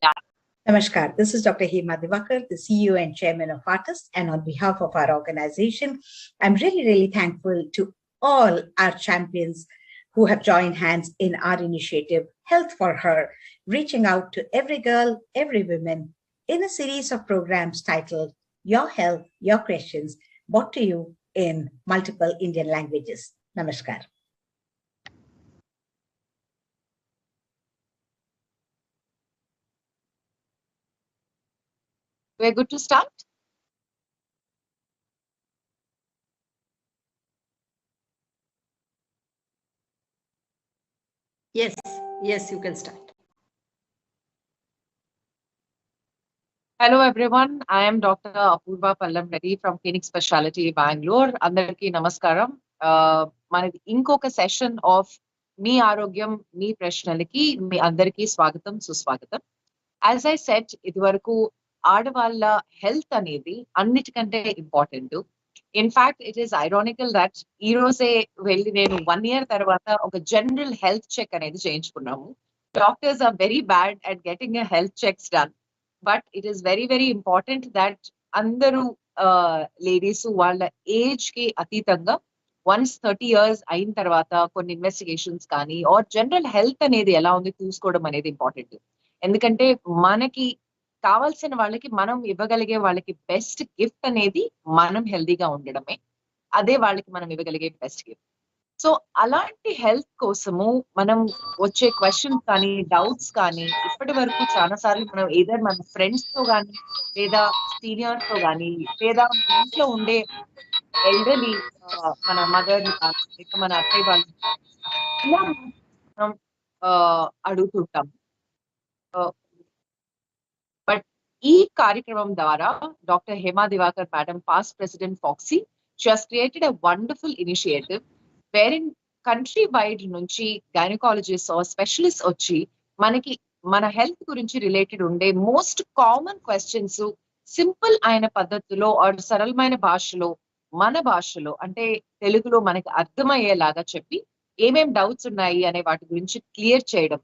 Yeah. Namaskar. This is Dr. Hema Divakar, the CEO and Chairman of Artists, and on behalf of our organization, I'm really thankful to all our champions who have joined hands in our initiative, Health for Her, reaching out to every girl, every woman in a series of programs titled Your Health, Your Questions, brought to you in multiple Indian languages. Namaskar. We're good to start? Yes, you can start. Hello everyone, I am Dr. Apurva Pallamreddy from Clinic Specialty Bangalore. Andarki namaskaram. Manadi inkoka session of మీ ఆరోగ్యం మీ ప్రశ్నలకి మీ అందరికీ స్వాగతం సుస్వాగతం. As I said, ఇదివరకు ఆడవాళ్ళ health అనేది అన్నిటికంటే important. In fact, it is ironical that ఈ రోజే వెళ్ళి నేను 1 year తర్వాత ఒక జనరల్ హెల్త్ చెక్ అనేది చేయించుకున్నాము. Doctors are very bad at getting a health checks done. But it is very important that andaru ladies వాళ్ళ ఏజ్ కి అతీతంగా once 30 years అయిన తర్వాత కొన్ని ఇన్వెస్టిగేషన్స్ కానీ ఆర్ జనరల్ హెల్త్ అనేది ఎలా ఉంది చూసుకోవడం అనేది ఇంపార్టెంట్. ఎందుకంటే మనకి కావాల్సిన వాళ్ళకి మనం ఇవ్వగలిగే వాళ్ళకి బెస్ట్ గిఫ్ట్ అనేది మనం హెల్దీగా ఉండడమే. అదే వాళ్ళకి మనం ఇవ్వగలిగే బెస్ట్ గిఫ్ట్. సో అలాంటి హెల్త్ కోసము మనం వచ్చే క్వశ్చన్స్ కానీ డౌట్స్ కానీ ఇప్పటి వరకు చాలా సార్లు మనం ఏదో మన ఫ్రెండ్స్ తో కానీ లేదా సీనియర్స్ తో కానీ లేదా ఇంట్లో ఉండే ఎల్డర్లీ మన మదర్ లేదా మన అత్తయ్య వాళ్ళు ఇలా మనం అడుగుతుంటాం. బట్ ఈ కార్యక్రమం ద్వారా doctor Hema Divakar madam past president FOGSI she has created a wonderful initiative wherein country wide నుంచి గైనకాలజిస్ట్ స్పెషలిస్ట్ వచ్చి మనకి మన హెల్త్ గురించి రిలేటెడ్ ఉండే మోస్ట్ కామన్ క్వశ్చన్స్ సింపుల్ అయిన పద్ధతిలో ఆర్ సరళమైన భాషలో మన భాషలో అంటే తెలుగులో మనకి అర్థమయ్యేలాగా చెప్పి ఏమేం డౌట్స్ ఉన్నాయి అనే వాటి గురించి క్లియర్ చేయడం.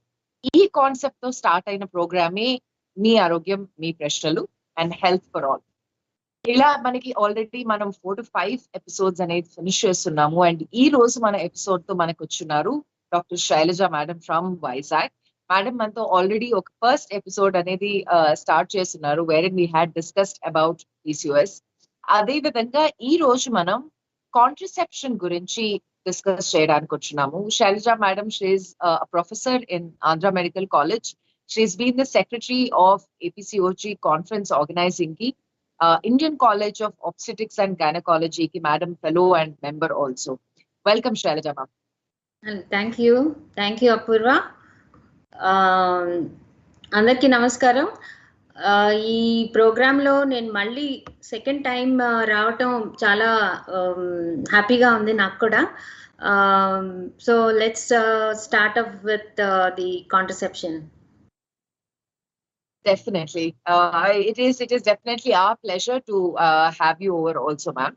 ఈ కాన్సెప్ట్ తో స్టార్ట్ అయిన ప్రోగ్రామే మీ ఆరోగ్యం మీ ప్రశ్నలు అండ్ హెల్త్ ఫర్ ఆల్. ఇలా మనకి ఆల్రెడీ మనం 4 to 5 ఎపిసోడ్స్ అనేది ఫినిష్ చేస్తున్నాము. అండ్ ఈ రోజు మన ఎపిసోడ్ తో మనకు వచ్చున్నారు doctor Shailaja madam from Vizag. Madam మనతో ఆల్రెడీ ఒక ఫస్ట్ ఎపిసోడ్ అనేది స్టార్ట్ చేస్తున్నారు where we had discussed about PCOS. అదే విధంగా ఈ రోజు మనం కాంట్రసెప్షన్ గురించి డిస్కస్ చేయడానికి వచ్చున్నాము. Shailaja madam she is professor in Andhra medical college. She is been the secretary of APCOG conference organizing కి Indian College of Obstetrics and Gynecology ki Madam Fellow and member also. Welcome Shailaja ma'am. Thank you Apurva. Andarki namaskaram. ఈ ప్రోగ్రాంలో నేను మళ్ళీ second time రావటం చాలా హ్యాపీగా ఉంది నాకు కూడా. So let's start up with the contraception. Definitely. It is definitely our pleasure to have you over also, ma'am.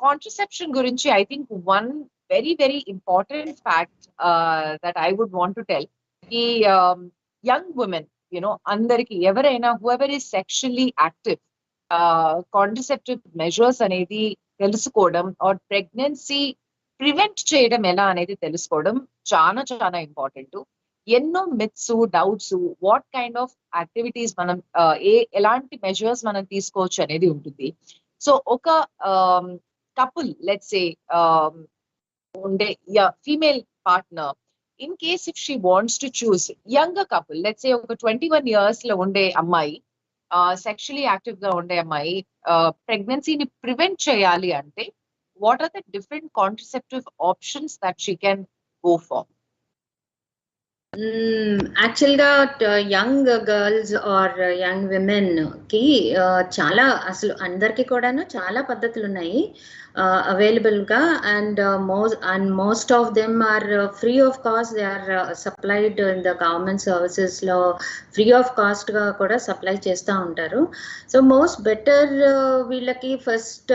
Contraception gurinchi, I think one very important fact that I would want to tell is young women, andariki evaraina whoever is sexually active, contraceptive measures anedi telusukodam or pregnancy prevent cheyadam ela anedi telusukodam చాలా important. ఎన్నో myths doubts what kind of activities మనం ఎలాంటి measures మనం తీసుకోవచ్చు అనేది ఉంటుంది. So ఒక couple let's say ఉండే female partner in case if she wants to choose younger couple let's say ఒక 21 years లో ఉండే అమ్మాయి సెక్షువల్లీ యాక్టివ్ గా ఉండే అమ్మాయి ప్రెగ్నెన్సీని ప్రివెంట్ చేయాలి అంటే what are the different contraceptive options that she can go for? యాక్చువల్గా young girls or young women కి చాలా అసలు అందరికీ కూడాను చాలా పద్ధతులు ఉన్నాయి అవైలబుల్గా. And most of them are free of cost. They are supplied in the government సర్వీసెస్లో ఫ్రీ ఆఫ్ కాస్ట్గా కూడా సప్లై చేస్తూ ఉంటారు. సో మోస్ట్ బెటర్ వీళ్ళకి first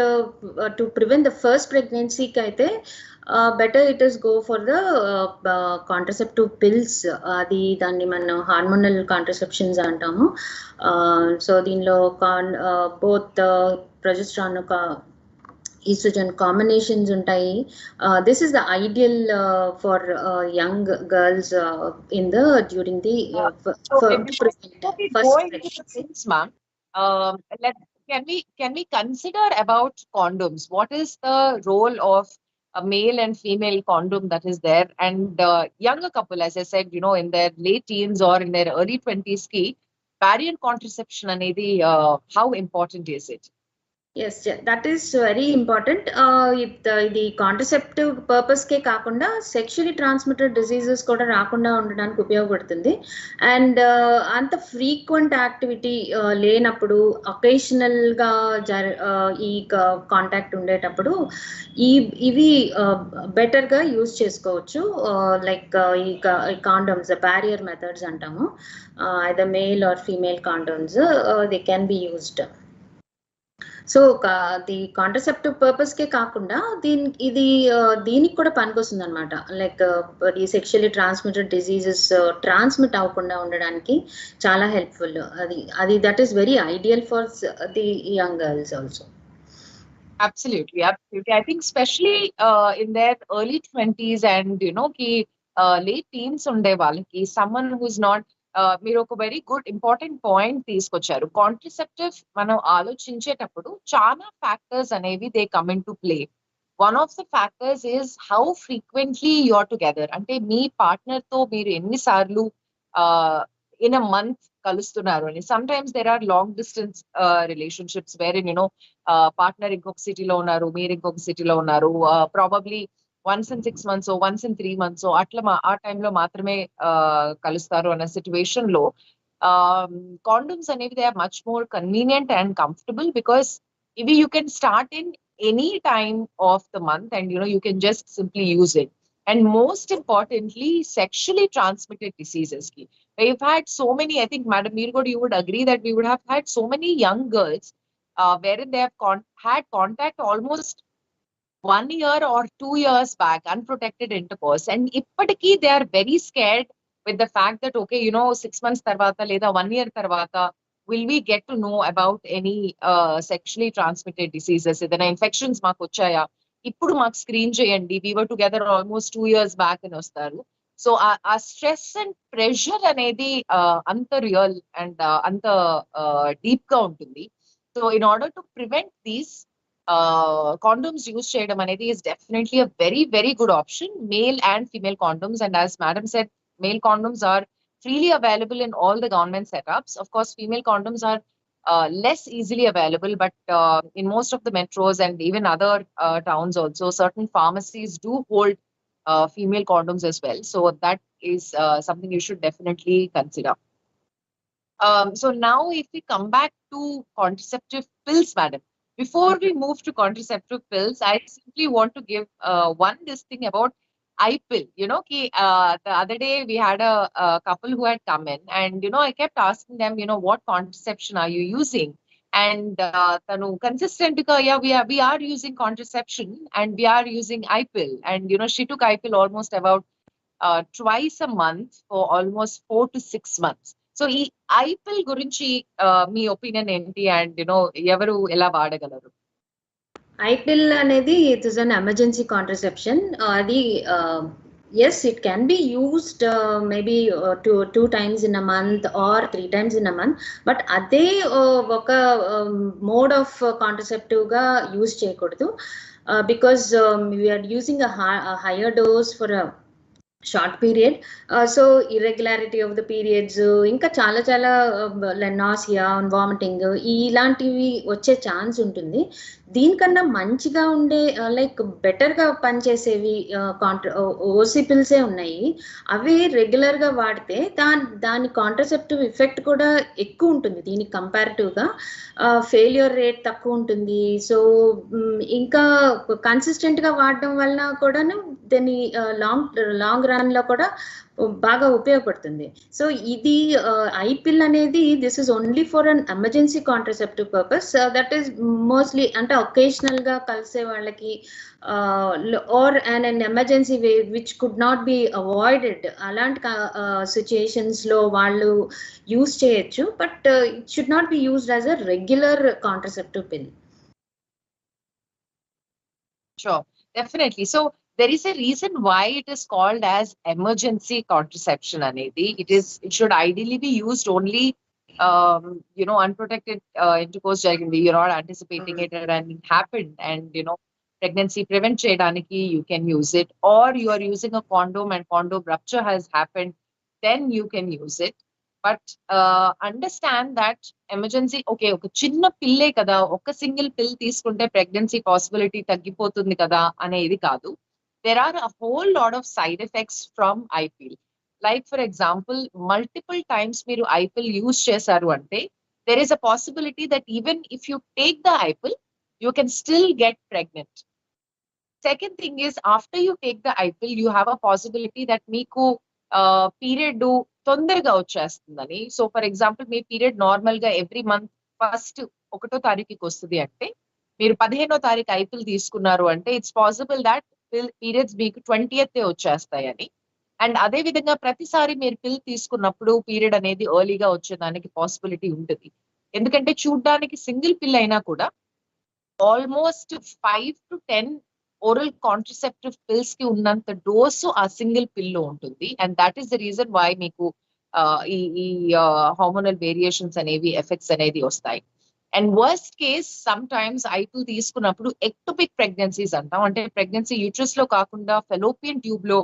to prevent the first ప్రెగ్నెన్సీకి అయితే better it is go for the contraceptive pills. అది దాన్ని మనం హార్మోనల్ కాంట్రసెప్షన్స్ అంటాము. సో దీనిలో both progesterone estrogen combinations ఉంటాయి. This is the ideal for young girls in the during the first pregnancy. Ma'am, can we consider about condoms? What is the role of a male and female condom that is there? And younger couple, as I said, in their late teens or in their early 20s, barrier contraception anedi, how important is it? Yes, that is very important. The contraceptive purpose ke kaakunda sexually transmitted diseases kuda raakunda undadaనికి ఉపయోగపడుతుంది. And anta frequent activity లేనప్పుడు occasional గా ఈ contact ఉండేటప్పుడు ఇవి better గా use చేసుకోవచ్చు. Like ఈ condoms barrier methods అంటాము. either male or female condoms they can be used. So the contraceptive purpose కే కాకుండా దీనికి కూడా పనికొస్తుంది అనమాట. లైక్ ఈ సెక్షువల్లీ ట్రాన్స్మిటెడ్ డిజీజెస్ ట్రాన్స్మిట్ అవ్వకుండా ఉండడానికి చాలా హెల్ప్ఫుల్. అది that is very ideal for the young girls also. Absolutely. I think especially in their early 20s and late teens unde వాళ్ళకి someone who's not మీరు ఒక వెరీ గుడ్ ఇంపార్టెంట్ పాయింట్ తీసుకొచ్చారు. Contraceptive మనం ఆలోచించేటప్పుడు చాలా ఫ్యాక్టర్స్ అనేవి they come in to play. One of the factors is how frequently you are together. అంటే మీ పార్ట్నర్ తో మీరు ఎన్నిసార్లు ఇన్ అ మంత్ కలుస్తున్నారు అని. Sometimes there are long distance relationships where partner ఇంకొక సిటీలో ఉన్నారు, మీరు ఇంకొక సిటీలో ఉన్నారు. Probably once in 6 months or once in 3 months అట్లా ఆ టైంలో మాత్రమే కలుస్తారు అన్న సిచ్యువేషన్ లో కాండమ్స్ అనేవి they are much more convenient and comfortable because ఇవి you can start in any time of the month and you can just simply use it. And most importantly sexually transmitted diseases కి we've had so many, I think madam you would agree that we would have had so many young girls wherein they have had contact almost 1 year or 2 years back, unprotected intercourse, and ippatiki they are very scared with the fact that okay 6 months tarvata leda 1 year tarvata will we get to know about any sexually transmitted diseases, edana infections maaku vachaya ippudu maaku screen cheyandi, we were together almost 2 years back అని వస్తారు. So ఆ stress and pressure అనేది అంత real and అంత deep గా ఉంటుంది. So in order to prevent these condoms use cheyadam anedi is definitely a very very good option, male and female condoms. And as madam said, male condoms are freely available in all the government setups. Of course female condoms are less easily available, but in most of the metros and even other towns also certain pharmacies do hold female condoms as well. So that is something you should definitely consider. So now if we come back to contraceptive pills, madam, before we move to contraceptive pills, I simply want to give one this thing about iPill. The other day we had a couple who had come in and, I kept asking them, what contraception are you using? And consistent, yeah, we are using contraception and we are using iPill. And, she took iPill almost about twice a month for almost 4 to 6 months. So ఈ ఐపిల్ గురించి మీ opinion ఏంటి and ఎవరు ఎలా వాడగలరు? ఐపిల్ అనేది it is an emergency contraception. అది yes it can be used maybe 2 times in a month or 3 times in a month, but అదే ఒక mode of contraceptive గా యూజ్ చేయకూడదు because we are using a higher dose for a short period. So irregularity of the periods, ఇంకా చాలా చాలా nausea and vomiting ఇలాంటివి వచ్చే chance ఉంటుంది. దీనికన్నా మంచిగా ఉండే లైక్ బెటర్గా పనిచేసేవి ఓసీ పిల్సే ఉన్నాయి. అవి రెగ్యులర్గా వాడితే దాని కాంట్రసెప్టివ్ ఎఫెక్ట్ కూడా ఎక్కువ ఉంటుంది దీనికి కంపారిటివ్గా. ఫెయిల్యూర్ రేట్ తక్కువ ఉంటుంది. సో ఇంకా కన్సిస్టెంట్గా వాడడం వలన కూడాను దాన్ని లాంగ్ రన్లో కూడా బాగా ఉపయోగపడుతుంది. సో ఇది ఐపిల్ అనేది this is only for an emergency contraceptive purpose, that is mostly అంటే ఒకేషనల్గా కలిసే వాళ్ళకి or an emergency way which could not be avoided అలాంటి సిచ్యుయేషన్స్లో వాళ్ళు యూజ్ చేయొచ్చు, but it should not be used as a regular contraceptive pill. Sure, definitely. So there is a reason why it is called as emergency contraception anedi. It should ideally be used only unprotected intercourse jarigindi, you're not anticipating it and it happened, and pregnancy prevent cheyadaniki you can use it, or you are using a condom and condom rupture has happened, then you can use it. But understand that emergency, okay, oka chinna pille kada, oka single pill తీసుకుంటే pregnancy possibility తగ్గిపోతుంది కదా అనేది కాదు. There are a whole lot of side effects from IPIL. Like for example, multiple times మీరు IPIL use చేశారు అంటే there is a possibility that even if you take the IPIL, you can still get pregnant. Second thing is, after you take the IPIL, you have a possibility that మీకు period తొందరగా వచ్చేస్తుందని. So for example me period normal గా every month first 1వ తారీఖుకి వస్తుంది అంటే మీరు 15వ తారీఖు ఐపిల్ తీసుకున్నారు అంటే ఇట్స్ పాసిబుల్ దాట్ పీరియడ్స్ మీకు 20th వచ్చేస్తాయని. అండ్ అదే విధంగా ప్రతిసారి మీరు పిల్ తీసుకున్నప్పుడు పీరియడ్ అనేది ఎర్లీగా వచ్చేదానికి పాసిబిలిటీ ఉంటుంది. ఎందుకంటే చూడ్డానికి సింగిల్ పిల్ అయినా కూడా almost 5 to 10 oral contraceptive pills ki ఉన్నంత డోసు ఆ సింగిల్ పిల్ లో ఉంటుంది. And that is the reason why మీకు ఈ హార్మోనల్ వేరియేషన్స్ అనేవి ఎఫెక్ట్స్ అనేది వస్తాయి. And worst case sometimes ipill తీసుకున్నప్పుడు ఎక్టోపిక్ ప్రెగ్నెన్సీస్ అంటాం, అంటే ప్రెగ్నెన్సీ యూట్రస్ లో కాకుండా ఫెలోపియన్ ట్యూబ్ లో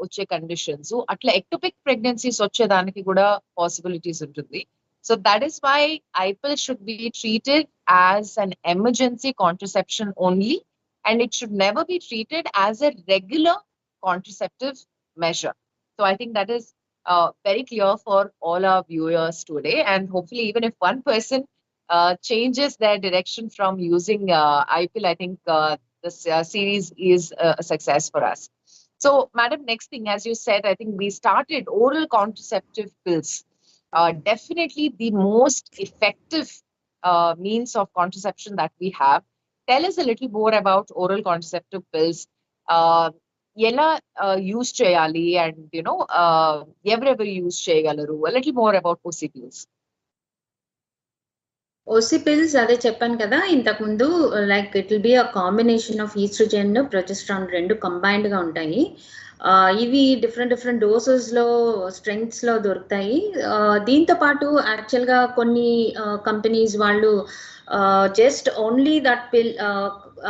వచ్చే కండిషన్స్, అట్లా ఎక్టోపిక్ ప్రెగ్నెన్సీస్ వచ్చేదానికి కూడా పాసిబిలిటీస్ ఉంటుంది. So that is why ipill should be treated as an emergency contraception only, and it should never be treated as a regular contraceptive measure. So I think that is very clear for all our viewers today, and hopefully even if one person changes their direction from using IPIL, I think this series is a success for us. So madam, next thing, as you said, I think we started oral contraceptive pills. Definitely the most effective means of contraception that we have. Tell us a little more about oral contraceptive pills. Ela use cheyali, and everywhere use cheyagalaru. A little more about OC pills. OC pills అదే చెప్పాను కదా ఇంతకు ముందు, like it will be a combination of oestrogen progesterone రెండు combined గా ఉంటాయి. ఇవి different doses లో స్ట్రెంగ్త్స్ లో దొరుకుతాయి. దీంతో పాటు యాక్చువల్ గా కొన్ని కంపెనీస్ వాళ్ళు జస్ట్ ఓన్లీ దట్ పిల్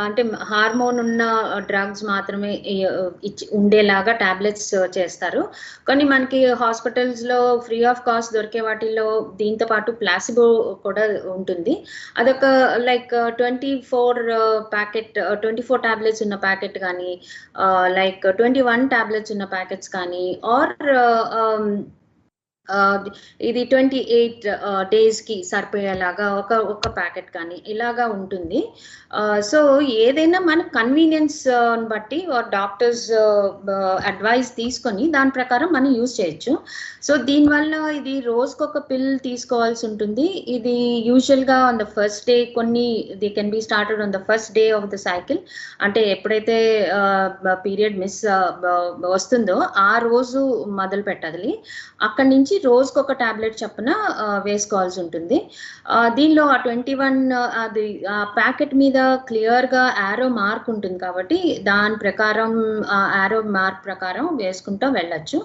అంటే హార్మోన్ ఉన్న డ్రగ్స్ మాత్రమే ఉండేలాగా టాబ్లెట్స్ చేస్తారు. కానీ మనకి హాస్పిటల్స్ లో ఫ్రీ ఆఫ్ కాస్ట్ దొరికే వాటిల్లో దీంతో పాటు ప్లాసిబో కూడా ఉంటుంది. అదొక లైక్ 24 టాబ్లెట్స్ ఉన్న ప్యాకెట్ కానీ, లైక్ 21 టాబ్లెట్స్ ఉన్న ప్యాకెట్స్ కానీ, ఆర్ ఇది 28 days కి సరిపోయేలాగా ఒక ప్యాకెట్ కానీ ఇలాగా ఉంటుంది. సో ఏదైనా మన కన్వీనియన్స్ బట్టి డాక్టర్స్ అడ్వైస్ తీసుకొని దాని ప్రకారం మనం యూజ్ చేయొచ్చు. సో దీనివల్ల ఇది రోజుకొక పిల్ తీసుకోవాల్సి ఉంటుంది. ఇది యూజువల్గా ఆన్ ద ఫస్ట్ డే, కొన్ని they can be started on the first day of the cycle, అంటే ఎప్పుడైతే పీరియడ్ మిస్ వస్తుందో ఆ రోజు మొదలు పెట్టాలి. అక్కడి నుంచి రోజుకొక టాబ్లెట్ చొప్పున వేసుకోవాల్సి ఉంటుంది. దీనిలో ఆ 21 అది ప్యాకెట్ మీద క్లియర్గా యారో మార్క్ ఉంటుంది కాబట్టి దాని ప్రకారం యారో మార్క్ ప్రకారం వేసుకుంటూ వెళ్ళచ్చు.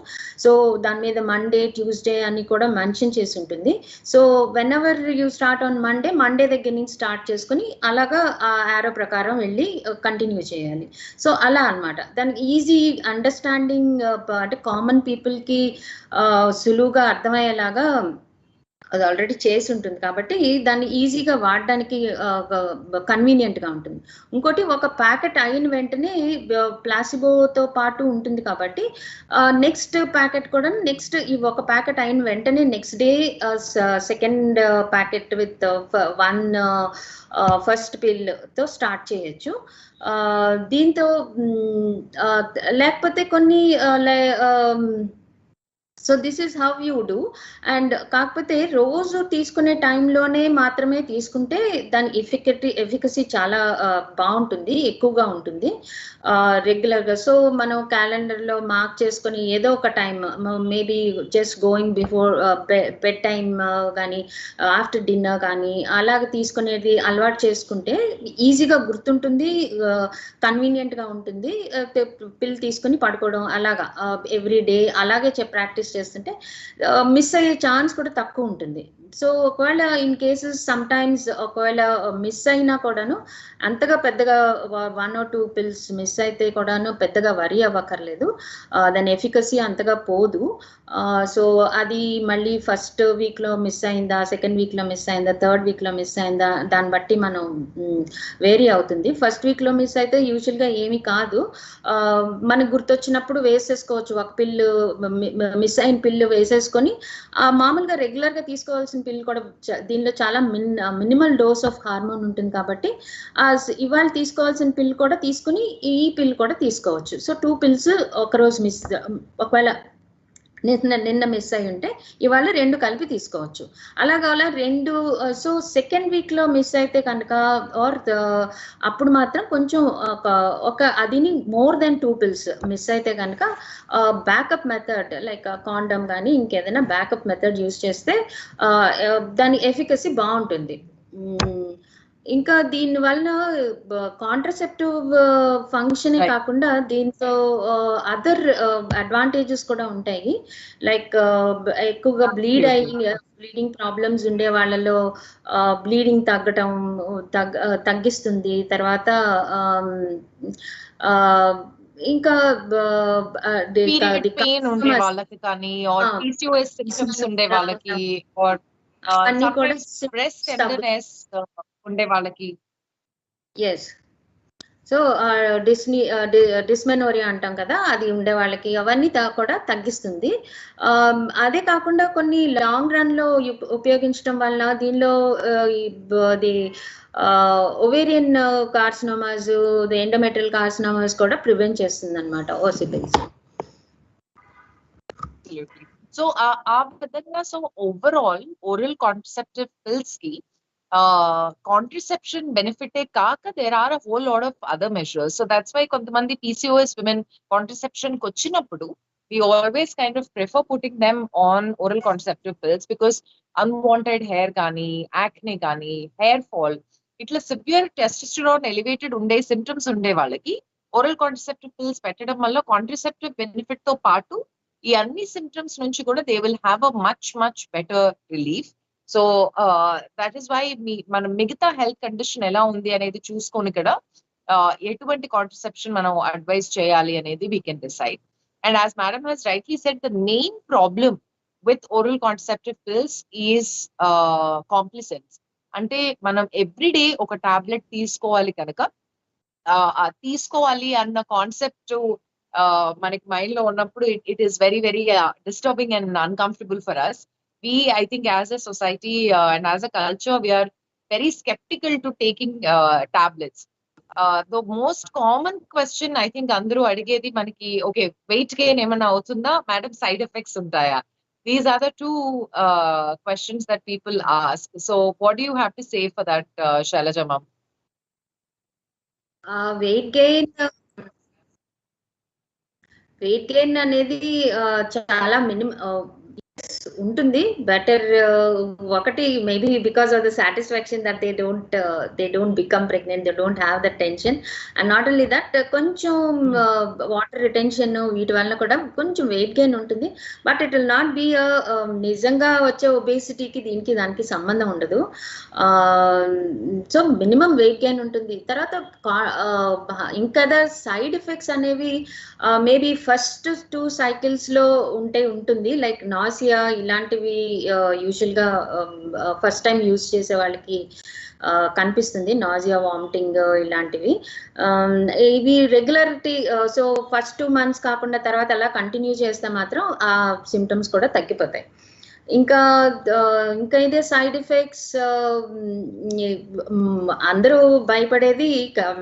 సో దాని మీద మండే, ట్యూస్డే అని కూడా మెన్షన్ చేసి ఉంటుంది. So when ever you start on Monday దగ్గర నుంచి స్టార్ట్ చేసుకుని అలాగా ఆ యారో ప్రకారం వెళ్ళి కంటిన్యూ చేయాలి. సో అలా అనమాట. దానికి ఈజీ అండర్స్టాండింగ్ అంటే కామన్ పీపుల్కి సులువుగా అర్థమయ్యేలాగా అది ఆల్రెడీ చేసి ఉంటుంది కాబట్టి దాన్ని ఈజీగా వాడడానికి కన్వీనియంట్గా ఉంటుంది. ఇంకోటి ఒక ప్యాకెట్ అయిన వెంటనే ప్లాసిబోతో పాటు ఉంటుంది కాబట్టి నెక్స్ట్ ప్యాకెట్ కూడా నెక్స్ట్ ఈ ఒక ప్యాకెట్ అయిన వెంటనే next day second packet with one first పిల్తో స్టార్ట్ చేయొచ్చు. దీంతో లేకపోతే కొన్ని so this is how you do. And కాకపోతే రోజు తీసుకునే టైంలోనే మాత్రమే తీసుకుంటే దాని ఎఫికసీ చాలా బాగుంటుంది, ఎక్కువగా ఉంటుంది రెగ్యులర్గా. సో మనం క్యాలెండర్లో మార్క్ చేసుకొని ఏదో ఒక time maybe just going before bed time కానీ ఆఫ్టర్ డిన్నర్ కానీ అలాగ తీసుకునేది అలవాటు చేసుకుంటే ఈజీగా గుర్తుంటుంది, కన్వీనియంట్గా ఉంటుంది. పిల్ తీసుకుని పడుకోవడం అలాగా ఎవ్రీ డే అలాగే ప్రాక్టీస్ చేస్తుంటే మిస్ అయ్యే ఛాన్స్ కూడా తక్కువ ఉంటుంది. సో ఒకవేళ ఇన్ కేసెస్ సమ్ టైమ్స్ ఒకవేళ మిస్ అయినా కూడాను అంతగా పెద్దగా 1 or 2 పిల్స్ మిస్ అయితే కూడాను పెద్దగా వరి అవ్వక్కర్లేదు, దాని ఎఫికసీ అంతగా పోదు. సో అది మళ్ళీ ఫస్ట్ వీక్లో మిస్ అయిందా, సెకండ్ వీక్లో మిస్ అయిందా, థర్డ్ వీక్లో మిస్ అయిందా దాన్ని బట్టి మనం వేరీ అవుతుంది. ఫస్ట్ వీక్లో మిస్ అయితే యూజువల్గా ఏమీ కాదు, మనకు గుర్తొచ్చినప్పుడు వేసేసుకోవచ్చు. ఒక పిల్లు మిస్ అయిన పిల్లు వేసేసుకొని మామూలుగా రెగ్యులర్గా తీసుకోవాల్సిన పిల్లు కూడా దీనిలో చాలా మినిమల్ డోస్ ఆఫ్ హార్మోన్ ఉంటుంది కాబట్టి ఇవాళ తీసుకోవాల్సిన పిల్ కూడా తీసుకుని ఈ పిల్ కూడా తీసుకోవచ్చు. సో 2 పిల్స్ ఒకరోజు మిస్, ఒకవేళ నిన్న మిస్ అయి ఉంటే ఇవాళ 2 కలిపి తీసుకోవచ్చు. అలాగా 2 సో సెకండ్ వీక్లో మిస్ అయితే కనుక ఆర్ అప్పుడు మాత్రం కొంచెం ఒక అదిని మోర్ దెన్ 2 పిల్స్ మిస్ అయితే కనుక బ్యాకప్ మెథడ్ లైక్ కాండమ్ కానీ ఇంకేదైనా బ్యాకప్ మెథడ్ యూస్ చేస్తే దాని ఎఫికసీ బాగుంటుంది. ఇంకా దీని వలన కాంట్రసెప్టివ్ ఫంక్షనే కాకుండా దీంతో అదర్ అడ్వాంటేజెస్ కూడా ఉంటాయి. లైక్ ఎక్కువగా బ్లీడింగ్ ప్రాబ్లమ్స్ ఉండే వాళ్ళలో బ్లీడింగ్ తగ్గిస్తుంది. తర్వాత ఇంకా పెయిన్ ఉండే వాళ్ళకి కానీ PCOS సింప్టమ్స్ ఉండే వాళ్ళకి అన్ని కూడా బ్రెస్ట్ టెండర్నెస్ ఉండే వాళ్ళకి ఎస్ సో డిస్మెనోరియా అంటాం కదా, అది ఉండే వాళ్ళకి అవన్నీ కూడా తగ్గిస్తుంది. అదే కాకుండా కొన్ని లాంగ్ రన్ లో ఉపయోగించడం వల్ల దీనిలో ఓవేరియన్ కార్సినోమాస్, ఎండోమెట్రియల్ కార్సినోమాస్ కూడా ప్రివెంట్ చేస్తుంది అనమాట ఓసిపిల్స్. సో ఆ విధంగా so overall oral contraceptive pills కి contraception benefit kaaka there are a whole lot of other measures. So that's why kontamandi PCOS women contraception kochinappudu we always kind of prefer putting them on oral contraceptive pills because unwanted hair gaani, acne gaani, hair fall itla severe testosterone elevated unde symptoms unde వాళ్ళకి oral contraceptive pills పెట్టడం వల్ల contraceptive benefit తో పాటు ఈ అన్ని symptoms నుంచి కూడా they will have a much better relief. So that is why మనం మిగతా హెల్త్ కండిషన్ ఎలా ఉంది అనేది చూసుకొని కూడా ఎటువంటి కాంట్రసెప్షన్ మనం అడ్వైజ్ చేయాలి అనేది we can decide. And as madam has rightly said the main problem with oral contraceptive pills is compliance. అంటే మనం ఎవ్రీడే ఒక టాబ్లెట్ తీసుకోవాలి కనుక తీసుకోవాలి అన్న కాన్సెప్ట్ మనకి మైండ్ లో ఉన్నప్పుడు it is very disturbing and uncomfortable for us. I think as a society and as a culture, we are very skeptical to taking tablets. The most common question I think andru adigedi manaki okay weight gain emana avutunda madam side effects untaya. These are the 2 questions that people ask. So what do you have to say for that, Shailaja ma'am? Weight gain అనేది చాలా ఉంటుంది. Better ఒకటి maybe because of the satisfaction that they don't become pregnant, they don't have that tension. And not only that కొంచెం water retention వీటి వల్ల కూడా కొంచెం weight gain ఉంటుంది. But it will not be నిజంగా వచ్చే ఒబేసిటీకి దీనికి దానికి సంబంధం ఉండదు. సో మినిమం వెయిట్ గెయిన్ ఉంటుంది. తర్వాత ఇంకా సైడ్ ఎఫెక్ట్స్ అనేవి మేబీ ఫస్ట్ 2 cycles లో ఉంటుంది. లైక్ నాసియా ఇలాంటివి యూజువల్గా ఫస్ట్ టైం యూజ్ చేసే వాళ్ళకి కనిపిస్తుంది, నాజియా, వామిటింగ్ ఇలాంటివి. ఇవి రెగ్యులారిటీ, సో ఫస్ట్ 2 months కాకుండా తర్వాత అలా కంటిన్యూ చేస్తే మాత్రం ఆ సిమ్టమ్స్ కూడా తగ్గిపోతాయి. ఇంకా ఇదే సైడ్ ఎఫెక్ట్స్, అందరూ భయపడేది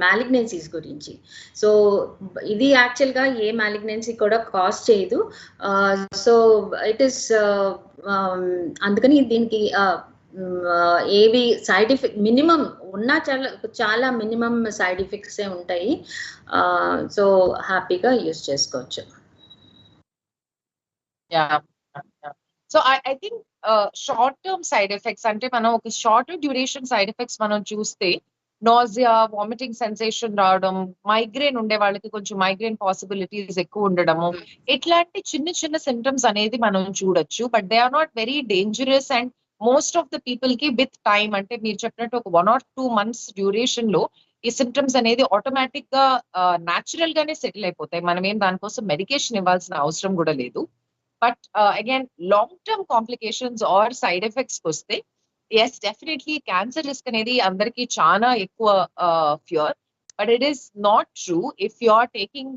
మ్యాలిగ్నెన్సీస్ గురించి. సో ఇది యాక్చువల్గా ఏ మ్యాలిగ్నెన్సీ కూడా కాజ్ చేయదు. సో ఇట్ ఈస్ అందుకని దీనికి ఏవి సైడ్ ఎఫెక్ట్ మినిమం ఉన్నా చాలా మినిమం సైడ్ ఎఫెక్ట్సే ఉంటాయి. సో హ్యాపీగా యూజ్ చేసుకోవచ్చు. So I think short term side effects అంటే మనం ఒక షార్ట్ డ్యూరేషన్ సైడ్ ఎఫెక్ట్స్ మనం చూస్తే నాజియా, వామిటింగ్ సెన్సేషన్ రావడం, మైగ్రేన్ ఉండే వాళ్ళకి కొంచెం మైగ్రేన్ పాసిబిలిటీస్ ఎక్కువ ఉండడము, ఇట్లాంటి చిన్న చిన్న సిమ్టమ్స్ అనేది మనం చూడొచ్చు. But they are not very dangerous and most of the people కి విత్ టైం, అంటే మీరు చెప్పినట్టు ఒక 1 or 2 months డ్యూరేషన్ లో ఈ సిమ్టమ్స్ అనేది ఆటోమేటిక్ గా న్యాచురల్ గానే సెటిల్ అయిపోతాయి. మనం ఏం దానికోసం మెడికేషన్ ఇవ్వాల్సిన అవసరం కూడా లేదు. But again long term complications or side effects వస్తే ఎస్ డెఫినెట్లీ క్యాన్సర్ రిస్క్ అనేది అందరికీ చాలా ఎక్కువ ఫ్యూర్. But it is not true if you are taking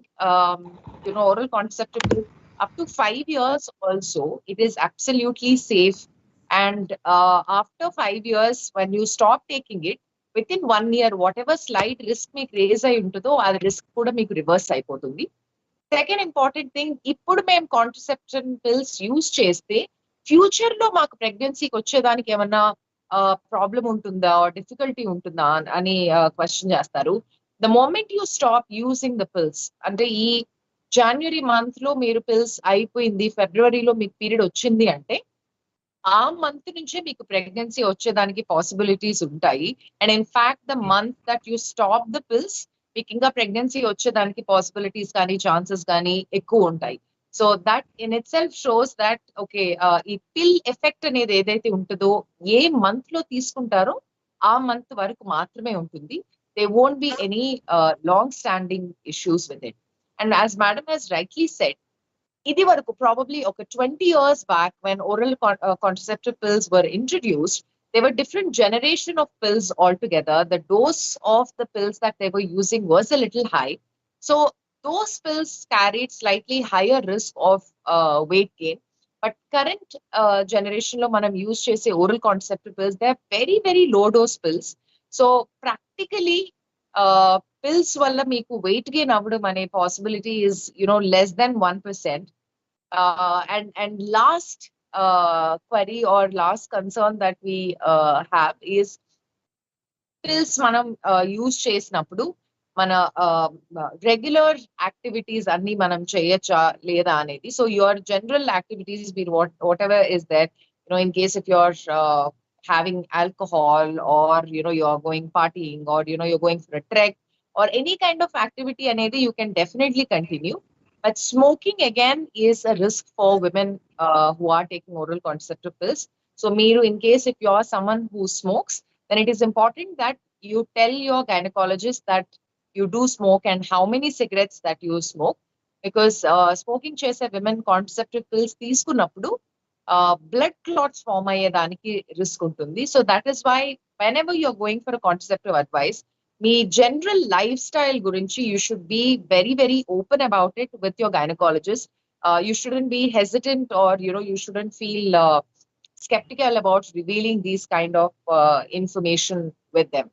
oral contraceptive up to 5 years also. It is absolutely safe. And after 5 years, when you stop taking it, within 1 year, whatever slight risk మీకు raise అయి ఉంటుందో ఆ risk కూడా మీకు reverse అయిపోతుంది. Second important thing, ఇప్పుడు మేము contraception pills use చేస్తే ఫ్యూచర్ లో మాకు ప్రెగ్నెన్సీకి వచ్చేదానికి ఏమన్నా ప్రాబ్లం ఉంటుందా, డిఫికల్టీ ఉంటుందా అని క్వశ్చన్ చేస్తారు. The moment you stop using the pills, అంటే ఈ జనవరి మంత్ లో మీరు పిల్స్ అయిపోయింది, ఫిబ్రవరిలో మీకు పీరియడ్ వచ్చింది అంటే ఆ మంత్ నుంచే మీకు ప్రెగ్నెన్సీ వచ్చేదానికి పాసిబిలిటీస్ ఉంటాయి. And in fact the month that you stop the pills మీకు ఇంకా ప్రెగ్నెన్సీ వచ్చేదానికి పాసిబిలిటీస్ కానీ ఛాన్సెస్ కానీ ఎక్కువ ఉంటాయి. So that in it self shows that okay, ఈ పిల్ ఎఫెక్ట్ అనేది ఏదైతే ఉంటుందో ఏ మంత్ లో తీసుకుంటారో ఆ మంత్ వరకు మాత్రమే ఉంటుంది. They won't be any long standing issues with it. And as madam has rightly said, ఇది వరకు ప్రాబబ్లీ ఒక 20 years back when oral contraceptive pills were introduced, there were different generation of pills altogether. The dose of the pills that they were using was a little high. So those pills carried slightly higher risk of weight gain. But current generation lo manam use chese oral contraceptive pills, they are very, very low dose pills. So practically pills valla meeku weight gain avadam ane possibility is less than 1%. And last query or last concern that we have is pills manam use చేసినప్పుడు మన regular activities అన్ని మనం చేయొచ్చా లేదా అనేది. So your general activities మీరు whatever is there, in case if you're having alcohol or you're going partying or you're going for a trek or any kind of activity అనేది you can definitely continue. But smoking again is a risk for women who are taking oral contraceptive pills. So Meeru, in case if you are someone who smokes, then it is important that you tell your gynecologist that you do smoke and how many cigarettes that you smoke, because smoking chese women contraceptive pills తీసుకున్నప్పుడు blood clots form అయ్యేదానికి risk ఉంటుంది. So that is why whenever you're going for a contraceptive advice, me general life style గురించి you should be very, very open about it with your gynecologist. You shouldn't be hesitant or you shouldn't feel skeptical about revealing these kind of information with them.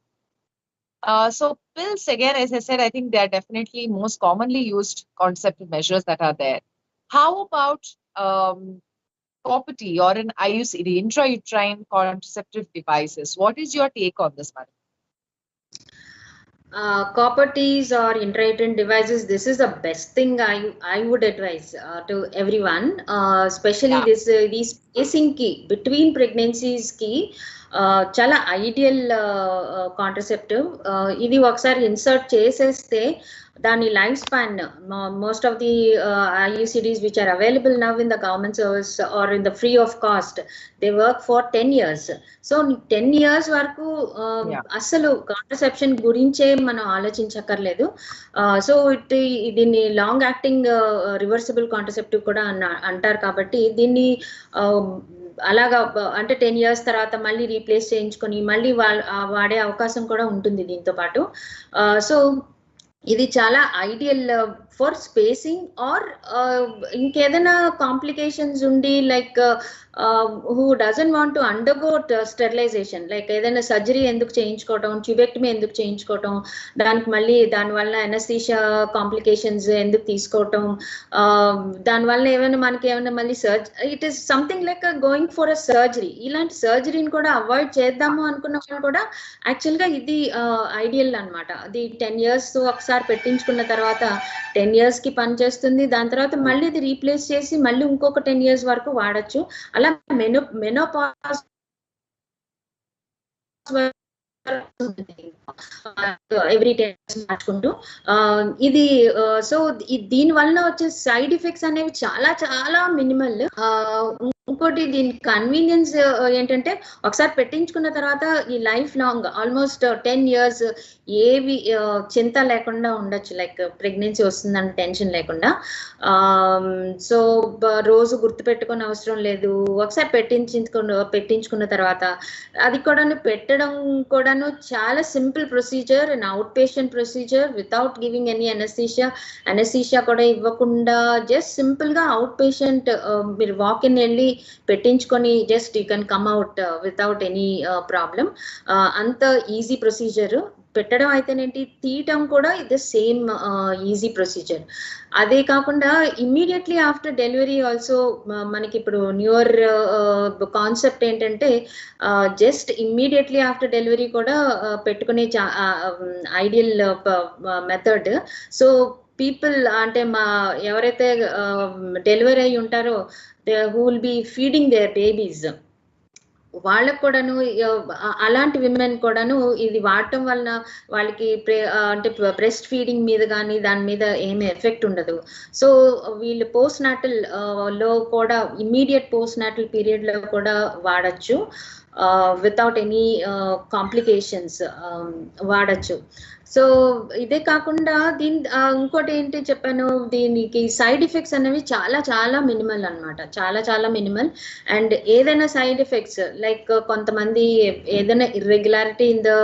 So pills, again, as I said, I think they are definitely most commonly used contraceptive measures that are there. How about property or an IUCD, intrauterine contraceptive devices? What is your take on this, madam? Copper teas or intrauterine devices, this is the best thing I would advise to everyone, especially these spacing key between pregnancies key. చాలా ideal contraceptive. ఇది ఒకసారి insert చేసేస్తే దాని life span, most of the IUCDs which are available now in the government service or in the free of cost, they work for 10 years. So 10 years వరకు అసలు contraception గురించే మనం ఆలోచించక్కర్లేదు. So దీన్ని long acting reversible contraceptive కూడా అంటారు. కాబట్టి దీన్ని అలాగా అంటే 10 years తర్వాత మళ్ళీ రీప్లేస్ చేయించుకొని మళ్ళీ వాడే అవకాశం కూడా ఉంటుంది దీంతో పాటు. సో ఇది చాలా ఐడియల్ ఫర్ స్పేసింగ్ ఆర్ ఇంకేదైనా కాంప్లికేషన్స్ ఉండి like who doesn't want to undergo sterilisation, like ఏదైనా సర్జరీ ఎందుకు చేయించుకోవటం, ట్యూబెక్టమీ ఎందుకు చేయించుకోవటం, దానికి మళ్ళీ దానివల్ల ఎనస్థీషియా కాంప్లికేషన్స్ ఎందుకు తీసుకోవటం, దానివల్ల మనకి ఏమైనా మళ్ళీ it is something like going for a surgery. ఇలాంటి సర్జరీని కూడా అవాయిడ్ చేద్దాము అనుకున్న వాళ్ళు కూడా యాక్చువల్గా ఇది ఐడియల్ అనమాట. అది 10 years ఒకసారి పెట్టించుకున్న తర్వాత 10 years కి పనిచేస్తుంది. దాని తర్వాత మళ్ళీ ఇది రీప్లేస్ చేసి మళ్ళీ ఇంకొక 10 years వరకు వాడచ్చు. అలా మెనోపాజ్ ఎవ్రీ 10 years మార్చుకుంటూ ఇది. సో దీని వల్ల వచ్చే సైడ్ ఎఫెక్ట్స్ అనేవి చాలా చాలా మినిమల్. ఇంకోటి దీని కన్వీనియన్స్ ఏంటంటే ఒకసారి పెట్టించుకున్న తర్వాత ఈ లైఫ్ లాంగ్ ఆల్మోస్ట్ 10 years ఏవి చింత లేకుండా ఉండొచ్చు, లైక్ ప్రెగ్నెన్సీ వస్తుందని టెన్షన్ లేకుండా. సో రోజు గుర్తుపెట్టుకునే అవసరం లేదు. ఒకసారి పెట్టించుకున్న తర్వాత అది కూడాను పెట్టడం కూడాను చాలా simple procedure, and out patient procedure without giving any anaesthesia కూడా ఇవ్వకుండా జస్ట్ సింపుల్ గా అవుట్ పేషెంట్ మీరు వాక్ ఇన్ వెళ్ళి పెట్టించుకొని just you can come out without any problem. అంత ఈజీ ప్రొసీజర్. పెట్టడం అయితేనేంటి, తీయటం కూడా ఇది సేమ్ ఈజీ ప్రొసీజర్. అదే కాకుండా ఇమ్మీడియట్లీ ఆఫ్టర్ డెలివరీ ఆల్సో మనకి ఇప్పుడు న్యూయర్ కాన్సెప్ట్ ఏంటంటే జస్ట్ ఇమ్మీడియట్లీ ఆఫ్టర్ డెలివరీ కూడా పెట్టుకునే ఐడియల్ మెథడ్. సో పీపుల్ అంటే ఎవరైతే డెలివరీ అయి ఉంటారో who will be feeding their babies, వాళ్ళకు కూడాను అలాంటి విమెన్ కూడాను ఇది వాడటం వలన వాళ్ళకి అంటే బ్రెస్ట్ ఫీడింగ్ మీద కానీ దాని మీద ఏమీ ఎఫెక్ట్ ఉండదు. సో వీళ్ళు పోస్ట్ నాటల్ లో కూడా ఇమ్మీడియట్ పోస్ట్ నాటల్ పీరియడ్ లో కూడా వాడచ్చు వితౌట్ ఎనీ కాంప్లికేషన్స్ వాడచ్చు. సో ఇదే కాకుండా ఇంకోటి ఏంటి చెప్పాను, దీనికి సైడ్ ఎఫెక్ట్స్ అనేవి చాలా చాలా మినిమల్ అనమాట, చాలా చాలా మినిమల్. అండ్ ఏదైనా సైడ్ ఎఫెక్ట్స్ లైక్ కొంతమంది ఏదైనా ఇర్రెగ్యులారిటీ ఇన్ ద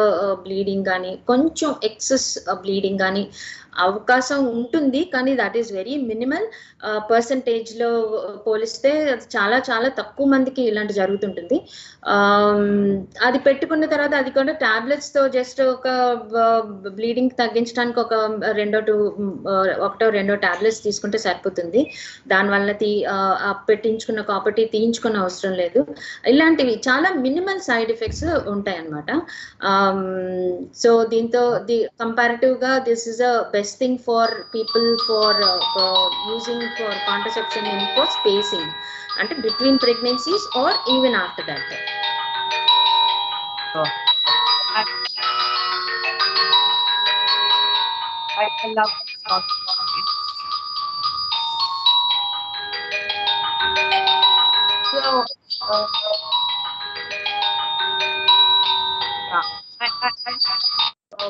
బ్లీడింగ్ కానీ, కొంచెం ఎక్సెస్ బ్లీడింగ్ కానీ అవకాశం ఉంటుంది, కానీ that is very minimal. Percentage లో పోలిస్తే చాలా చాలా తక్కువ మందికి ఇలాంటి జరుగుతుంటుంది. అది పెట్టుకున్న తర్వాత అది కూడా టాబ్లెట్స్ తో జస్ట్ ఒక బ్లీడింగ్ తగ్గించడానికి ఒకటో రెండో టాబ్లెట్స్ తీసుకుంటే సరిపోతుంది. దానివల్ల పెట్టించుకున్న కాపర్టీ తీయించుకున్న అవసరం లేదు. ఇలాంటివి చాలా మినిమల్ సైడ్ ఎఫెక్ట్స్ ఉంటాయి అన్నమాట. సో దీంతో కంపారిటివ్ గా this is a best thing for people for using for contraception in for spacing, అంటే between pregnancies or even after that. I love this concept. So,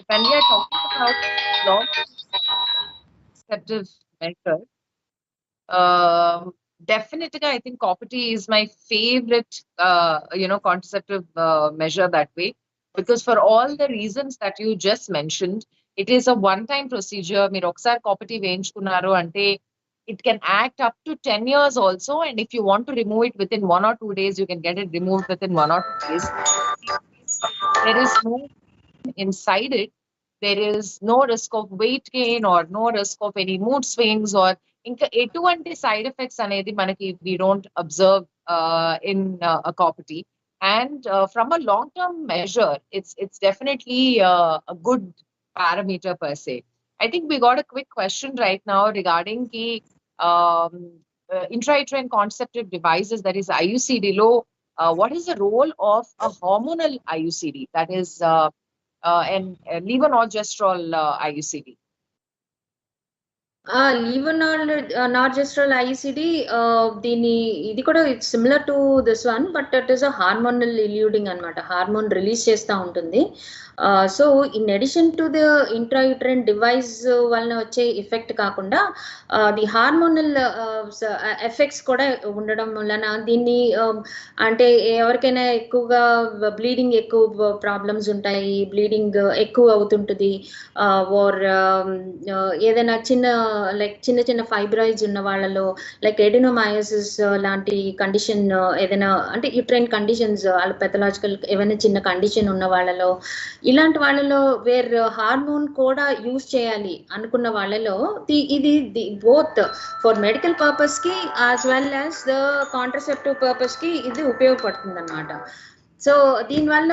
when we are talking about long contraceptive measure, definitely I think COPD is my favorite, contraceptive measure that way, because for all the reasons that you just mentioned, it is a one-time procedure. మీరు ఒకసారి కాపర్టీ వేయించుకున్నారు అంటే it can act up to 10 years also, and if you want to remove it within 1 or 2 days, you can get it removed within 1 or 2 days. There is no inside it, there is no risk of weight gain or no risk of any mood swings or ఇంకా ఎటువంటి side effects అనేది మనకి we don't observe in a కాపర్టీ. And from a long-term measure, it's definitely a good parameter per se. I think we got a quick question right now regarding the intrauterine contraceptive devices, that is IUCD లో what is the role of a hormonal IUCD, that is and levonorgestrel IUCD? Levonorgestrel IUCD, ఇది కూడా it's similar to this one, but it is a hormonal eluting అనమాట. Hormone release చేస్తూ ఉంటుంది. So in addition to the intrauterine device వలన వచ్చే effect కాకుండా the hormonal effects కూడా ఉండడం వలన దీన్ని అంటే ఎవరికైనా ఎక్కువగా బ్లీడింగ్ ఎక్కువ ప్రాబ్లమ్స్ ఉంటాయి, బ్లీడింగ్ ఎక్కువ అవుతుంటుంది, ఓర్ ఏదైనా చిన్న చిన్న ఫైబ్రాయిడ్స్ ఉన్న వాళ్ళలో, లైక్ ఎడినోమయోసిస్ లాంటి కండిషన్, ఏదైనా అంటే యూట్రైన్ కండిషన్స్, పెథలాజికల్ ఏమైనా చిన్న కండిషన్ ఉన్న వాళ్ళలో, ఇలాంటి వాళ్ళలో వేర్ హార్మోన్ కూడా యూజ్ చేయాలి అనుకున్న వాళ్ళలో ఇది బోత్ ఫర్ మెడికల్ పర్పస్ కి as well as the contraceptive purpose కి ఇది ఉపయోగపడుతుంది అనమాట. సో దీనివల్ల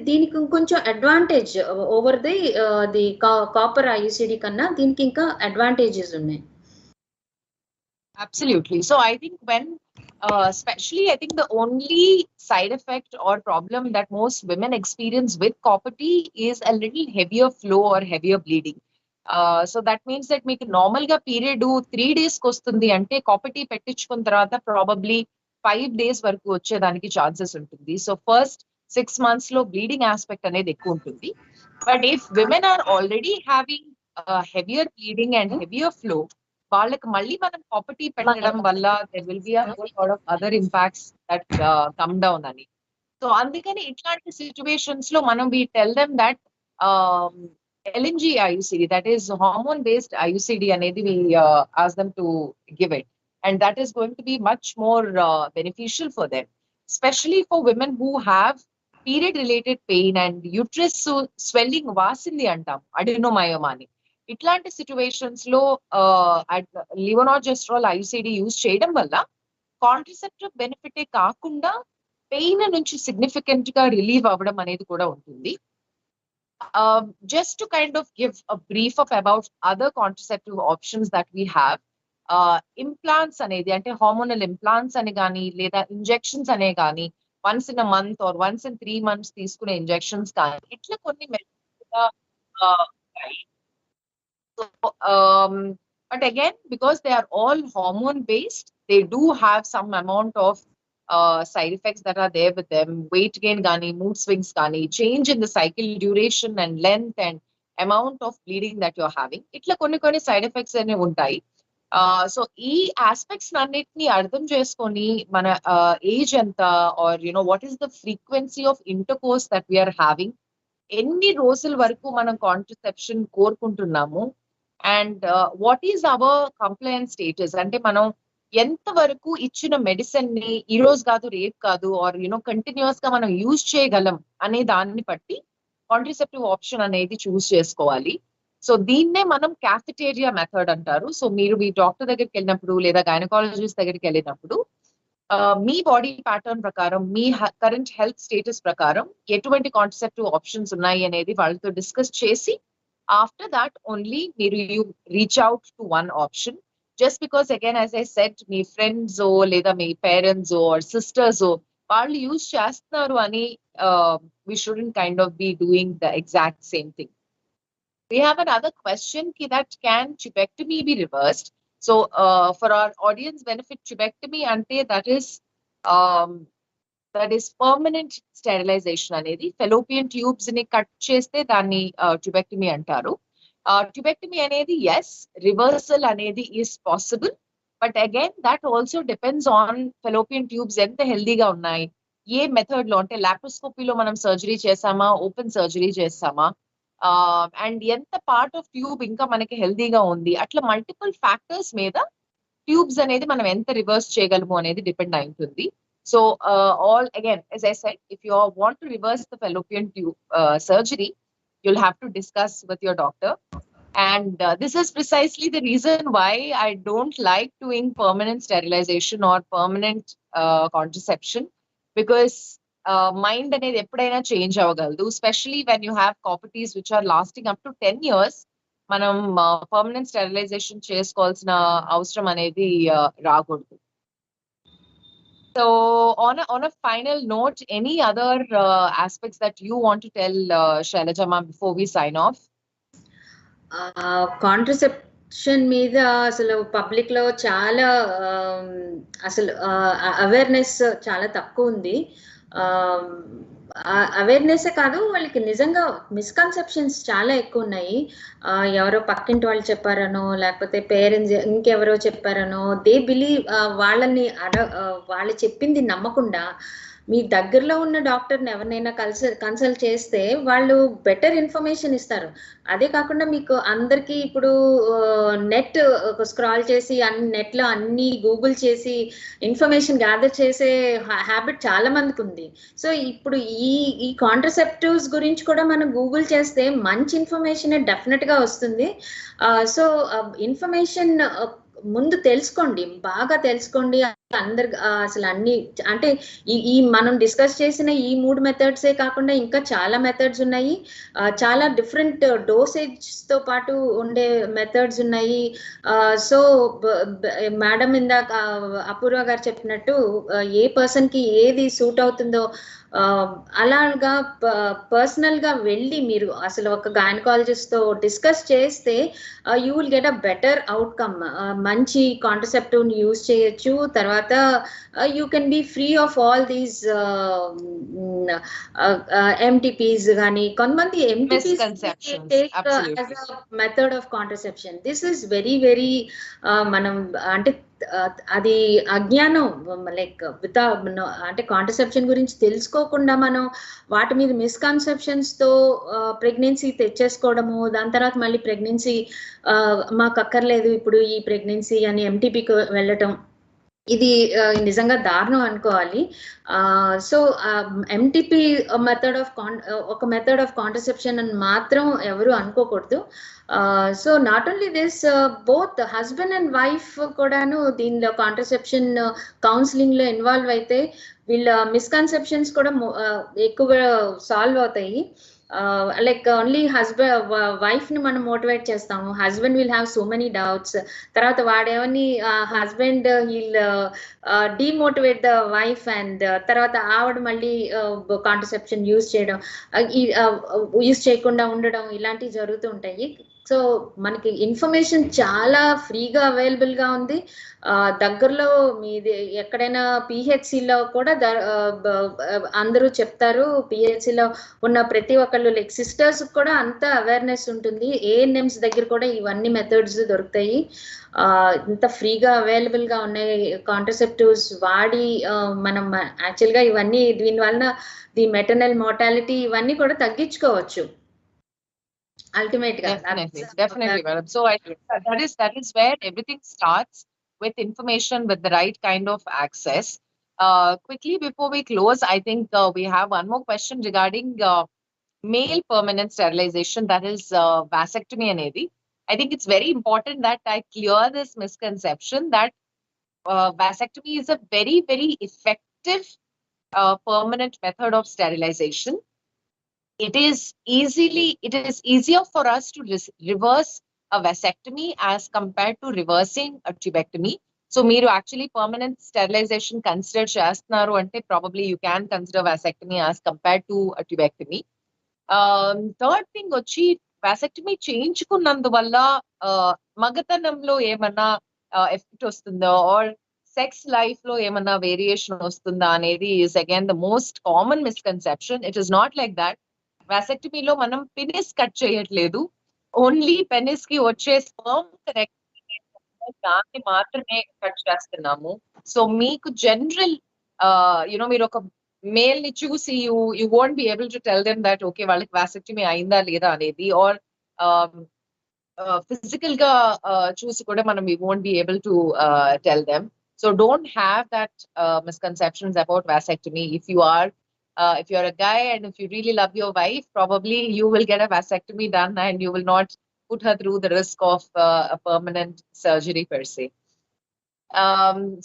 దీనికి కొంచెం advantage over the copper IUCD కన్నా దీనికి ఇంకా అడ్వాంటేజెస్ ఉన్నాయి. Absolutely. So I think when especially I think the only side effect or problem that most women experience with copper T is a little heavier flow or heavier bleeding. So that means that మీకు normal గా period 3 days కి వస్తుంది అంటే copper T పెట్టించుకున్న తర్వాత probably 5 days వరకు వచ్చేదానికి chances ఉంటుంది. So first 6 months లో బ్లీడింగ్ ఆస్పెక్ట్ అనేది ఎక్కువ ఉంటుంది. But if women are already having heavier bleeding and heavier flow, వాళ్ళకి మళ్ళీ మనం copper T పెట్టడం వల్ల there will be a whole lot of other impacts that come down అని. సో అందుకని ఇట్లాంటి సిచ్యువేషన్స్ లో మనం we tell them that LNG IUCD, that is hormone based IUCD అనేది we ask them to give it, and that is going to be much more beneficial for them, especially for women who have period related pain and uterus swelling వాసింది అంటాం, అడినోమయోమా అని. ఇట్లాంటి situations లో లివోనార్జెస్ట్రాల్ IUCD use చేయడం వల్ల contraceptive బెనిఫిటే కాకుండా pain నుంచి significant గా relieve అవ్వడం అనేది కూడా ఉంటుంది. Just to kind of give a brief up about other contraceptive options that we have, implants అనేది అంటే హార్మోనల్ ఇంప్లాంట్స్ అని కానీ లేదా ఇంజెక్షన్స్ అనే కానీ once in a month or once in 3 months తీసుకునే ఇంజెక్షన్స్ కానీ ఇట్లా కొన్ని ఉంటాయి. So, but again, because they are all hormone based, they do have some amount of side effects that are there with them. Weight gain gani, mood swings gani, change in the cycle duration and length and amount of bleeding that you're having. Itla konni side effects ane untayi. So ee aspects nannitni ardham cheskoni mana age anta, or what is the frequency of intercourse that we are having, ఎన్ని రోజుల వరకు మనం contraception కోరుకుంటున్నాము, and what is our complaint status, అంటే మనం ఎంత వరకు ఇచ్చిన మెడిసిన్ ని ఈ రోజు కాదు రేపు కాదు ఆర్ కంటిన్యూస్ గా మనం యూజ్ చేయగలం అనే దాన్ని బట్టి కాంట్రసెప్టివ్ ఆప్షన్ అనేది చూస్ చేసుకోవాలి. సో దీన్నే మనం క్యాఫెటేరియా మెథడ్ అంటారు. సో మీరు మీ డాక్టర్ దగ్గరికి వెళ్ళినప్పుడు లేదా గైనకాలజిస్ట్ దగ్గరికి వెళ్ళినప్పుడు మీ బాడీ ప్యాటర్న్ ప్రకారం, మీ కరెంట్ హెల్త్ స్టేటస్ ప్రకారం ఎటువంటి కాంట్రసెప్టివ్ ఆప్షన్స్ ఉన్నాయి అనేది వాళ్ళతో డిస్కస్ చేసి ఆఫ్టర్ దాట్ ఓన్లీ మీరు you reach out to one option. Just because again as I said, me friends లేదా మీ పేరెంట్స్ ఆర్ సిస్టర్స్ వాళ్ళు యూజ్ చేస్తున్నారు అని we shouldn't kind of be doing the exact same thing. We have another question, that can tubectomy be reversed? So for our audience benefit, tubectomy ante that is permanent sterilization అనేది. fallopian tubes ni cut చేస్తే దాన్ని tubectomy అంటారు. Tubectomy అనేది yes, reversal అనేది is possible, but again that also depends on fallopian tubes ఎంత హెల్దీగా ఉన్నాయి, ఏ method లో, అంటే లాప్రోస్కోపీలో మనం సర్జరీ చేసామా, ఓపెన్ సర్జరీ చేసామా, అండ్ ఎంత పార్ట్ ఆఫ్ ట్యూబ్ ఇంకా మనకి హెల్దీగా ఉంది, అట్లా మల్టిపుల్ ఫ్యాక్టర్స్ మీద ట్యూబ్స్ అనేది మనం ఎంత రివర్స్ చేయగలము అనేది డిపెండ్ అయి ఉంటుంది. So all again, as I said, if you want to reverse the fallopian tube surgery, you'll have to discuss with your doctor. And this is precisely the reason why I don't like doing permanent sterilization or permanent contraception, because mind అనేది ఎప్పుడైనా change అవ్వగలదు. Specially when you have properties which are lasting up to 10 years, మనం permanent sterilisation చేసుకోవాల్సిన అవసరం అనేది రాకూడదు. So on a final note, any other aspects that you want to tell Shailaja ma'am before we sign off? Contraception మీద అసలు public లో చాలా అసలు అవేర్నెస్ చాలా తక్కువ ఉంది. అవేర్నెస్ కాదు, వాళ్ళకి నిజంగా మిస్కన్సెప్షన్స్ చాలా ఎక్కువ ఉన్నాయి. ఎవరో పక్కింటి వాళ్ళు చెప్పారనో, లేకపోతే పేరెంట్స్ ఇంకెవరో చెప్పారనో, దే బిలీవ్ వాళ్ళని వాళ్ళు చెప్పింది నమ్మకుండా మీ దగ్గరలో ఉన్న డాక్టర్ని ఎవరినైనా కన్సల్ట్ చేస్తే వాళ్ళు బెటర్ ఇన్ఫర్మేషన్ ఇస్తారు. అదే కాకుండా మీకు అందరికీ ఇప్పుడు నెట్ స్క్రాల్ చేసి నెట్లో అన్ని గూగుల్ చేసి ఇన్ఫర్మేషన్ గ్యాదర్ చేసే హ్యాబిట్ చాలా మందికి ఉంది. సో ఇప్పుడు ఈ కాంట్రసెప్టివ్స్ గురించి కూడా మనం గూగుల్ చేస్తే మంచి ఇన్ఫర్మేషన్ డెఫినెట్ గా వస్తుంది. సో ఇన్ఫర్మేషన్ ముందు తెలుసుకోండి, బాగా తెలుసుకోండి. అందరు అసలు అన్ని అంటే ఈ మనం డిస్కస్ చేసిన ఈ 3 మెథడ్సే కాకుండా ఇంకా చాలా మెథడ్స్ ఉన్నాయి. చాలా డిఫరెంట్ డోసేజ్ తో పాటు ఉండే మెథడ్స్ ఉన్నాయి. సో మేడం ఇందాక అపూర్వ గారు చెప్పినట్టు ఏ పర్సన్ కి ఏది సూట్ అవుతుందో అలాగా పర్సనల్ గా వెళ్ళి మీరు అసలు ఒక గైనకాలజిస్ట్ తో డిస్కస్ చేస్తే you will get a better outcome. మంచి కాంట్రసెప్టివ్ ని యూజ్ చేయొచ్చు. తర్వాత you can be free of all these MTPs కానీ కొంతమంది method of contraception. This is very very మనం అంటే అది అజ్ఞానం. లైక్ అంటే కాంట్రసెప్షన్ గురించి తెలుసుకోకుండా మనం వాటి మీద మిస్కన్సెప్షన్స్ తో ప్రెగ్నెన్సీ తెచ్చేసుకోవడము, దాని తర్వాత మళ్ళీ ప్రెగ్నెన్సీ మాకు అక్కర్లేదు ఇప్పుడు ఈ ప్రెగ్నెన్సీ అని ఎంటీపీకి వెళ్ళటం, ఇది నిజంగా దారుణం అనుకోవాలి. సో ఎంటీపీ ఒక మెథడ్ ఆఫ్ కాంట్రసెప్షన్ అని మాత్రం ఎవరు అనుకోకూడదు. So not only this, both husband and wife కూడాను దీనిలో కాంట్రసెప్షన్ కౌన్సిలింగ్ లో ఇన్వాల్వ్ అయితే వీళ్ళ మిస్కన్సెప్షన్స్ కూడా ఎక్కువ సాల్వ్ అవుతాయి. లైక్ ఓన్లీ వైఫ్ ని మనం మోటివేట్ చేస్తాము, husband will have so many doubts. తర్వాత వాడేమని husband will demotivate the wife, and తర్వాత ఆవిడ మళ్ళీ కాంట్రసెప్షన్ యూజ్ చేయకుండా ఉండడం, ఇలాంటివి జరుగుతూ ఉంటాయి. సో మనకి ఇన్ఫర్మేషన్ చాలా ఫ్రీగా అవైలబుల్ గా ఉంది. దగ్గరలో మీది ఎక్కడైనా పిహెచ్సిలో కూడా అందరూ చెప్తారు. పిహెచ్సిలో ఉన్న ప్రతి ఒక్కళ్ళు లైక్ సిస్టర్స్ కూడా అంత అవేర్నెస్ ఉంటుంది. ఏఎన్ఎంస్ దగ్గర కూడా ఇవన్నీ మెథడ్స్ దొరుకుతాయి. ఇంత ఫ్రీగా అవైలబుల్ గా ఉన్నాయి కాంట్రసెప్టివ్స్ వాడి మనం యాక్చువల్ గా ఇవన్నీ దీని వలన ది మెటర్నల్ మోర్టాలిటీ ఇవన్నీ కూడా తగ్గించుకోవచ్చు ultimately. Definitely madam. So I think that is where everything starts, with information, with the right kind of access. Quickly before we close, I think we have one more question regarding male permanent sterilization, that is vasectomy anedi. I think it's very important that I clear this misconception that vasectomy is a very very effective permanent method of sterilization. It is easier for us to reverse a vasectomy as compared to reversing a tubectomy. So మీరు actually permanent sterilization consider చేస్తున్నారు అంటే probably you can consider vasectomy as compared to a tubectomy. Third thing వచ్చి vasectomy చేయించుకున్నందువల్ల మగతనంలో ఏమన్నా effect వస్తుందా, or sex life లో ఏమన్నా variation వస్తుందా అనేది is again the most common misconception. It is not like that. వాసెక్టమీలో మనం పెనిస్ కట్ చేయట్లేదు, only penis కి వచ్చే స్పర్మ్ దాన్ని మాత్రమే కట్ చేస్తున్నాము. సో మీకు జనరల్ మీరు ఒక మేల్ ని చూసి you won't be able to tell them that okay వాళ్ళకి వాసెక్టమీ అయిందా లేదా అనేది, ఆర్ ఫిజికల్ గా చూసి కూడా మనం we won't be able to tell them. So don't have that misconceptions about vasectomy. If you're a guy and if you really love your wife, probably you will get a vasectomy done and you will not put her through the risk of a permanent surgery per se.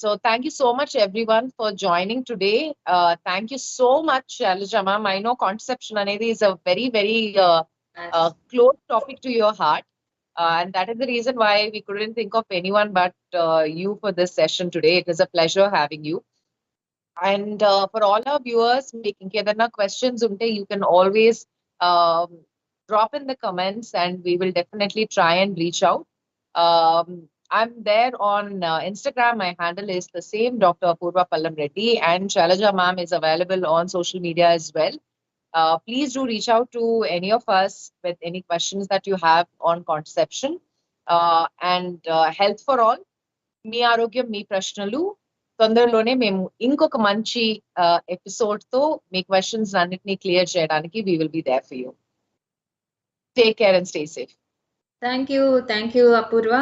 So thank you so much everyone for joining today. Thank you so much Shailaja ma'am. I know contraception anedi is a very very close topic to your heart, and that is the reason why we couldn't think of anyone but you for this session today. It was a pleasure having you. And for all our viewers, making questions unte, you can always drop in the comments, and we will definitely try and reach out. I'm there on Instagram. My handle is the same, Dr. Apurva Pallam Reddy, and Shailaja ma'am is available on social media as well. Please do reach out to any of us with any questions that you have on contraception and health for all. మీ ఆరోగ్యం మీ ప్రశ్నలు. తొందరలోనే మేము ఇంకొక మంచి episode తో మీ questions అన్నిటినీ clear చేయడానికి we will be there for you. Take care and stay safe. Thank you, Apurva.